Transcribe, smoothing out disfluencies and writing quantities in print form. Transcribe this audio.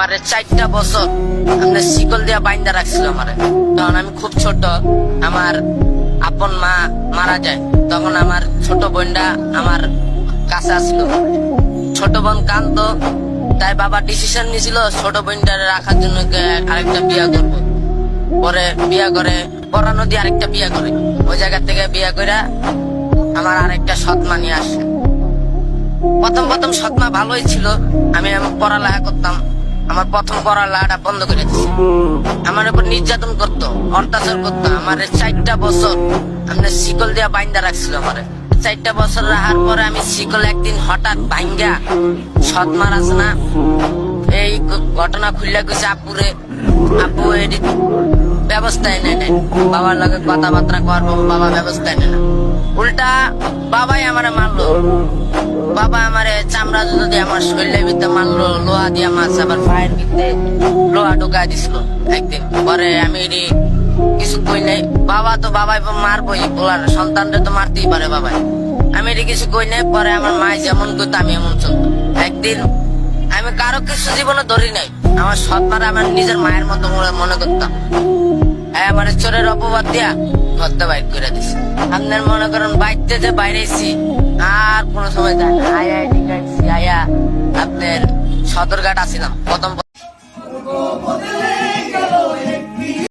আমার 4টা বছর আপনার শিকল দিয়া বাইন্দা রাখছিল আমারে। তখন আমি খুব ছোট, আমার আপন মা মারা যায়, তখন আমার ছোট বোনটা আমার কাছে আসলো। ছোট বোন কাঁদতো, তাই বাবা ডিসিশন নিয়েছিল ছোট বোনটা রাখার জন্য আরেকটা বিয়া করবো। পরে বিয়া করে পড়ানো দিয়ে আরেকটা বিয়া করে, ওই জায়গা থেকে বিয়া করে আমার আরেকটা সৎমা নিয়ে আসে। প্রথম সৎমা ভালোই ছিল, আমি পড়ালেখা করতাম। আমার প্রথম পড়ালেখাটা বন্ধ করে দিচ্ছে, আমার উপর নির্যাতন করতো, অত্যাচার করতো। আমার 4টা বছর আপনার শিকল দিয়া বাইন্দা রাখছিল আমারে। 4টা বছর রাখার পরে আমি শিকল একদিন হঠাৎ ভাঙ্গা, সৎমার আছে না, এই ঘটনা খুললে গেছে আপুরে, আপু এটি ব্যবস্থায় নেয় নাই, বাবার লগে কথাবার্তা করবো, বাবা ব্যবস্থায় নেয় না, উল্টা বাবাই আমারে মারলো। বাবা আমারে চামড়া জুতো দিয়ে আমার শরীরের ভিতরে মারলো, লোহা দিয়ে মাছ আবার পায়ের ভিতরে লোহা ঢুকা দিছিল একদিন। পরে আমি কিছু কই নাই, বাবা তো বাবাই মারবই, বলার সন্তানরে তো মারতেই পারে বাবাই। আমি কিছু কই নাই। পরে আমার মায় যেমন করতো আমি এমন চলতো। একদিন আমি কারো কিছু জীবনে ধরি নাই, আমার সৎমারা আমার নিজের মায়ের মতো মনে করতাম। আমার চোরের অপবাদ দিয়া ঘরটা বাইর করে দিছে। আপনার মনে করেন বাইরতে যে বাইরেছি আর কোন সময় যায় না। আয়া আপনার সদরঘাট আসিলাম, প্রথম